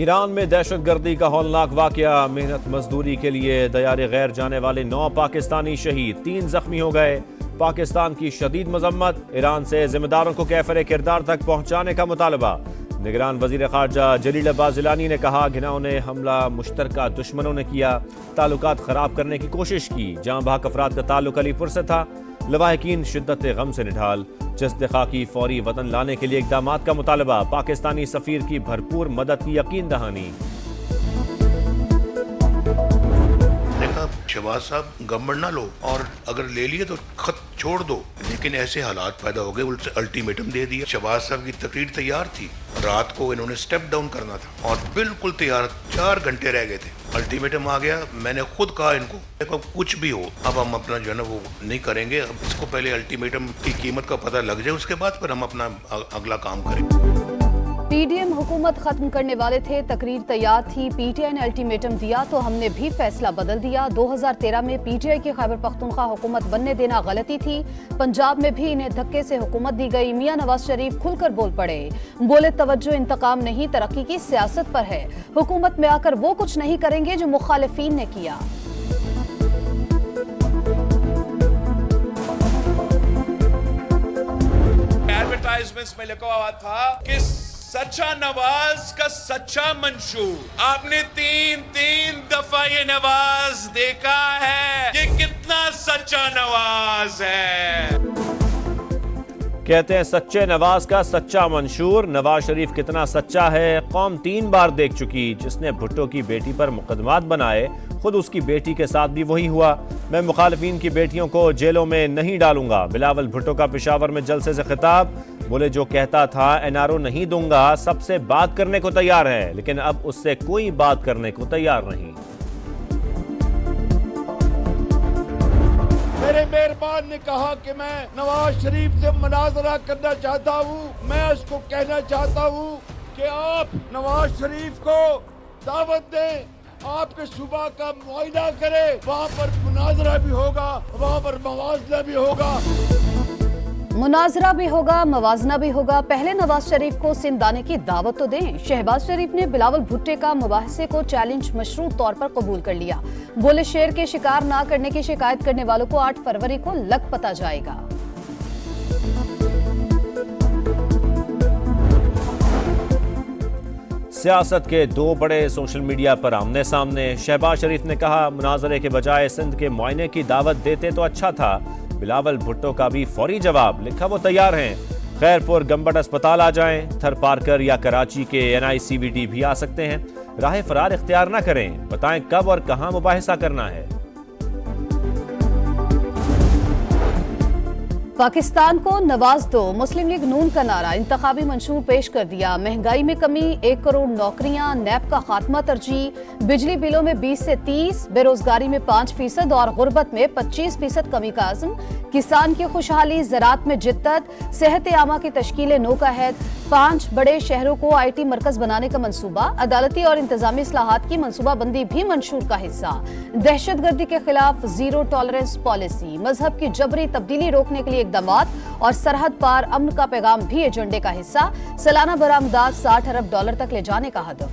Iran में दहशतगर्दी का हौलनाक वाकया। मेहनत मजदूरी के लिए दयारे गैर जाने वाले 9 पाकिस्तानी शहीद, 3 जख्मी हो गए। पाकिस्तान की शदीद मजम्मत। ईरान से जिम्मेदारों को कैफरे किरदार तक पहुंचाने का मुतालबा। निगरान वजीर खारजा जलील अब्बास जिलानी ने कहा, घिनौने हमला मुश्तरका दुश्मनों ने किया, ताल्लुकात खराब करने की कोशिश की। जाँ बहक अफराद का ताल्लुक अलीपुर से था। लवाहिकीन शिद्दत गम से निढाल। जस्द खाकी फौरी वतन लाने के लिए इक़दामात का मुतालबा। पाकिस्तानी सफीर की भरपूर मदद की यकीन दहानी। देखा, शहबाज साहब गवर्नमेंट ना लो, और अगर ले लिए तो खत छोड़ दो, लेकिन ऐसे हालात पैदा हो गए, उल्टे अल्टीमेटम दे दिया। शहबाज साहब की तकरीर तैयार थी, रात को इन्होंने स्टेप डाउन करना था और बिल्कुल तैयार, 4 घंटे रह गए थे, अल्टीमेटम आ गया। मैंने खुद कहा इनको, देखो कुछ भी हो, अब हम अपना जो है ना वो नहीं करेंगे। अब इसको पहले अल्टीमेटम की कीमत का पता लग जाए, उसके बाद फिर हम अपना अगला काम करेंगे। पीडीएम हुकूमत खत्म करने वाले थे, तकरीर तैयार थी, पीटीआई ने अल्टीमेटम दिया तो हमने भी फैसला बदल दिया। 2013 में पीटीआई की खैबर पख्तूनख्वा हुकूमत बनने देना गलती थी। पंजाब में भी इन्हें धक्के से हुकूमत दी गई। मियां नवाज शरीफ खुलकर बोल पड़े, बोले तवज्जो इंतकाम नहीं, तरक्की की सियासत पर है। हुकूमत में आकर वो कुछ नहीं करेंगे जो मुखालिफिन ने किया। एडवर्टाइजमेंट्स में लिखा हुआ था कि सच्चा नवाज का सच्चा मंशूर। आपने तीन दफा ये नवाज देखा है, ये कितना सच्चा नवाज है। कहते हैं सच्चे नवाज का सच्चा मंशूर। नवाज शरीफ कितना सच्चा है कौम 3 बार देख चुकी। जिसने भुट्टो की बेटी पर मुकदमात बनाए, खुद उसकी बेटी के साथ भी वही हुआ। मैं मुखालिफिन की बेटियों को जेलों में नहीं डालूंगा। बिलावल भुट्टो का पेशावर में जलसे से खिताब। बोले, जो कहता था एनआरओ नहीं दूंगा, सबसे बात करने को तैयार है, लेकिन अब उससे कोई बात करने को तैयार नहीं। मेरे मेहरबान ने कहा कि मैं नवाज शरीफ से मुनाजरा करना चाहता हूँ। मैं उसको कहना चाहता हूँ कि आप नवाज शरीफ को दावत दें, आपके सूबा का मुआयना करें, वहाँ पर मुनाजरा भी होगा, वहाँ पर मवाजना भी होगा। मुनाजरा भी होगा, मवाजना भी होगा। पहले नवाज शरीफ को सिंध आने की दावत तो दें। शहबाज शरीफ ने बिलावल भुट्टे का मुबाहसे को चैलेंज मशरूत तौर पर कबूल कर लिया। बोले, शेर के शिकार ना करने की शिकायत करने वालों को 8 फरवरी को लग पता जाएगा। सियासत के 2 बड़े सोशल मीडिया पर आमने सामने। शहबाज शरीफ ने कहा, मुनाजरे के बजाय सिंध के मुआयने की दावत देते तो अच्छा था। बिलावल भुट्टो का भी फौरी जवाब, लिखा वो तैयार हैं। खैरपुर गंबट अस्पताल आ जाएं। थर पारकर या कराची के NICVD भी आ सकते हैं। राह फरार इख्तियार ना करें, बताएं कब और कहां मुबाहिसा करना है। पाकिस्तान को नवाज दो, मुस्लिम लीग नून का नारा। इंतखाबी मंशूर पेश कर दिया। महंगाई में कमी, 1 करोड़ नौकरियां, नैब का खात्मा तरजीह। बिजली बिलों में 20 से 30, बेरोजगारी में 5% और गुर्बत में 25% कमी का आज़म। किसान की खुशहाली, ज़राअत में जिद्दत, सेहत आमा की तश्कील नो का हैद। 5 बड़े शहरों को IT मरकज बनाने का मंसूबा। अदालती और इंतजामी इस्लाहात की मंसूबाबंदी भी मंशूर का हिस्सा। दहशतगर्दी के खिलाफ 0 टॉलरेंस पॉलिसी। मजहब की जबरी तब्दीली रोकने के लिए इक़दामात और सरहद पार अमन का पैगाम भी एजेंडे का हिस्सा। सालाना बरामदात $60 अरब तक ले जाने का हदफ।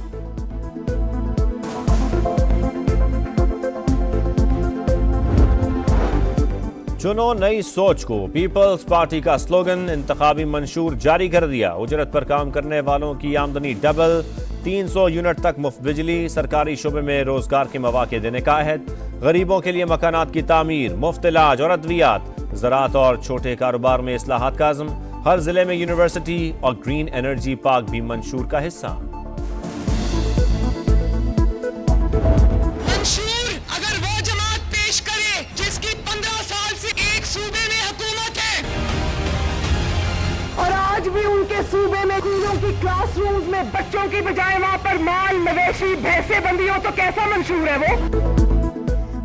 चुनो नई सोच को, पीपल्स पार्टी का स्लोगन। इंतखाबी मंशूर जारी कर दिया। उजरत पर काम करने वालों की आमदनी डबल। 300 यूनिट तक मुफ्त बिजली। सरकारी शोबे में रोजगार के मौके देने का अहद। गरीबों के लिए मकानात की तामीर, मुफ्त इलाज और अद्वियात। ज़राअत और छोटे कारोबार में इस्लाहात का आज़म। हर जिले में यूनिवर्सिटी और ग्रीन एनर्जी पार्क भी मंशूर का हिस्सा। मंशूर अगर वो जमात पेश करे जिसकी 15 साल से एक सूबे में हुकूमत है और आज भी उनके सूबे में स्कूलों की क्लासरूम्स में बच्चों की बजाय वहाँ पर माल, मवेशी, भैंसे बंदी हो, तो कैसा मंशूर है वो?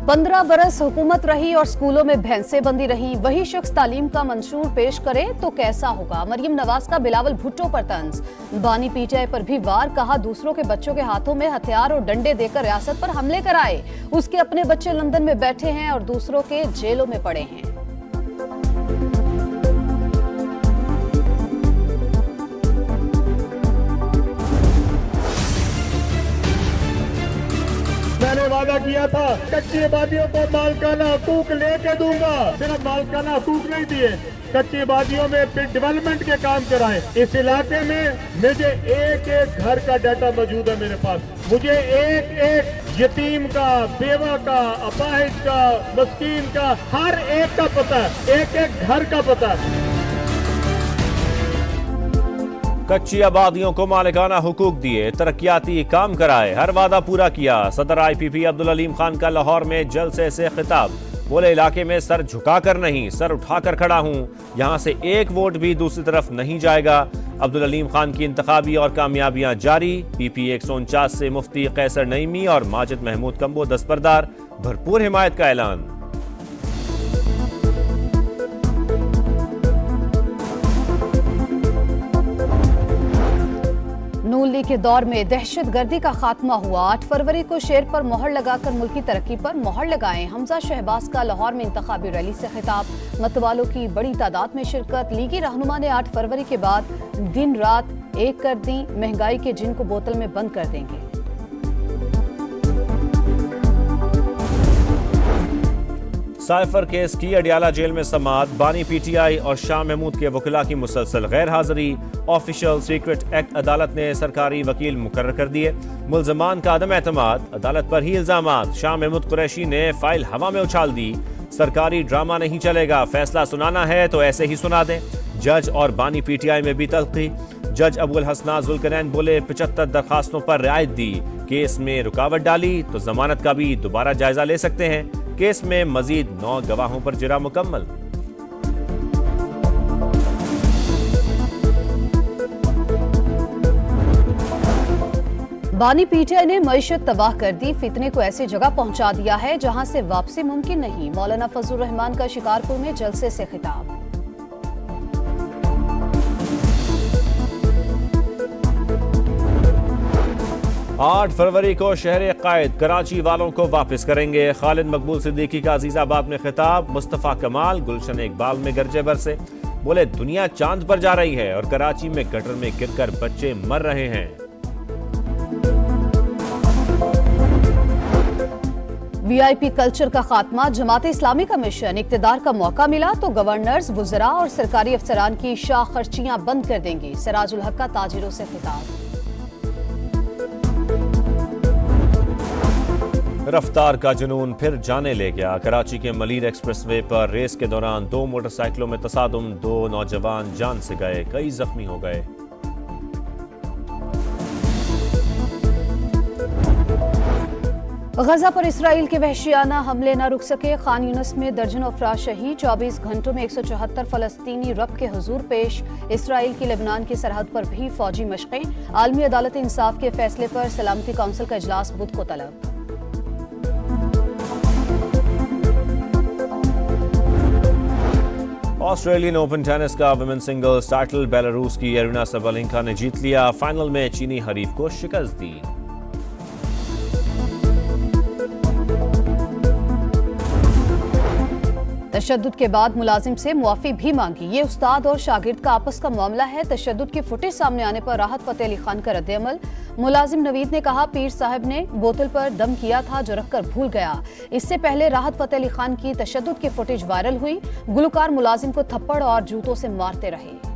15 बरस हुकूमत रही और स्कूलों में भैंसे बंदी रही। वही शख्स तालीम का मंशूर पेश करे तो कैसा होगा? मरियम नवाज का बिलावल भुट्टो पर तंज। बानी पीटीआई पर भी वार। कहा, दूसरों के बच्चों के हाथों में हथियार और डंडे देकर रियासत पर हमले कराए। उसके अपने बच्चे लंदन में बैठे हैं और दूसरों के जेलों में पड़े हैं। दिया था, कच्ची आबादियों को मालकाना हकूक लेके दूंगा। सिर्फ मालकाना हकूक नहीं दिए, कच्ची आबादियों में फिर डेवलपमेंट के काम कराए। इस इलाके में मुझे एक एक घर का डाटा मौजूद है मेरे पास। मुझे एक एक यतीम का, बेवा का, अपाहिज का, मस्कीन का, हर एक का पता है, एक एक घर का पता है। कच्ची आबादियों को मालिकाना हुकूक दिए, तरक्याती काम कराए, हर वादा पूरा किया। सदर IPP अब्दुल अलीम खान का लाहौर में जलसे से खिताब। बोले इलाके में सर झुकाकर नहीं, सर उठाकर खड़ा हूं, यहां से एक वोट भी दूसरी तरफ नहीं जाएगा। अब्दुल अलीम खान की इंतखाबी और कामयाबियां जारी। PP 149 से मुफ्ती कैसर नईमी और माजिद महमूद कंबो दस्तबरदार, भरपूर हिमायत का ऐलान। नून लीग के दौर में दहशत गर्दी का खात्मा हुआ। 8 फरवरी को शेर पर मोहर लगाकर मुल्की तरक्की पर मोहर लगाएं। हमजा शहबाज का लाहौर में इंतखाबी रैली से खिताब। मतवालों की बड़ी तादाद में शिरकत। लीगी रहनुमा ने 8 फरवरी के बाद दिन रात एक कर दी, महंगाई के जिन को बोतल में बंद कर देंगे। साइफर केस की अडियाला जेल में समाअत। बानी PTI और शाह महमूद के वकीला की मुसलसल गैर हाजिरी। ऑफिशियल सीक्रेट एक्ट अदालत ने सरकारी वकील मुकर्रर कर दिए। मुल्जमान का अदम एतमाद, अदालत पर ही इल्जामात। शाह महमूद कुरैशी ने फाइल हवा में उछाल दी। सरकारी ड्रामा नहीं चलेगा, फैसला सुनाना है तो ऐसे ही सुना दें। जज और बानी PTI में भी तल्खी। जज अबुल हसना जुल्करनैन बोले 75 दरखास्तों पर रियायत दी। केस में रुकावट डाली तो जमानत का भी दोबारा जायजा ले सकते हैं। केस में मजीद 9 गवाहों पर जिरा मुकम्मल। बानी PTI ने मईशत तबाह कर दी। फितने को ऐसी जगह पहुंचा दिया है जहां से वापसी मुमकिन नहीं। मौलाना फजलुर रहमान का शिकारपुर में जलसे से खिताब। 8 फरवरी को शहर कायद कराची वालों को वापस करेंगे। खालिद मकबूल सिद्दीकी का अजीजाबाद में खिताब। मुस्तफा कमाल गुलशन इकबाल में गरजे बरसे। बोले दुनिया चांद पर जा रही है और कराची में गटर में गिरकर बच्चे मर रहे हैं। VIP कल्चर का खात्मा। जमात इस्लामी का मिशन। इक्तदार का मौका मिला तो गवर्नर्स, वुज़रा और सरकारी अफसरान की शाह खर्चियां बंद कर देंगे। सिराजुल हक का ताजिरों से खिताब। रफ्तार का जुनून फिर जाने ले गया। कराची के मलीर एक्सप्रेसवे पर रेस के दौरान 2 मोटरसाइकिलों में तसादुम। 2 नौजवान जान से गए, कई जख्मी हो गए। गजा पर इसराइल के वहशियाना हमले न रुक सके। खान यूनिस में दर्जनों अफराद शहीद। 24 घंटों में 174 फलस्तीनी रब के हुजूर पेश। इसराइल की लेबनान की सरहद पर भी फौजी मशक़ें। आलमी अदालत इंसाफ के फैसले पर सलामती काउंसिल का इजलास बुध को तलब। ऑस्ट्रेलियन ओपन टेनिस का वुमेन सिंगल्स टाइटल बेलारूस की एरिना सबलेंका ने जीत लिया। फाइनल में चीनी हरीफ को शिकस्त दी। तशद्दुद के बाद मुलाजिम से मुआफी भी मांगी। ये उस्ताद और शागिर्द का आपस का मामला है। तशद्दुद की फुटेज सामने आने पर राहत फतेह अली खान का रद्द-ए-अमल। मुलाजिम नवीद ने कहा पीर साहब ने बोतल पर दम किया था जो रखकर भूल गया। इससे पहले राहत फतेह अली खान की तशद्दुद की फुटेज वायरल हुई। गुलकार मुलाजिम को थप्पड़ और जूतों से मारते रहे।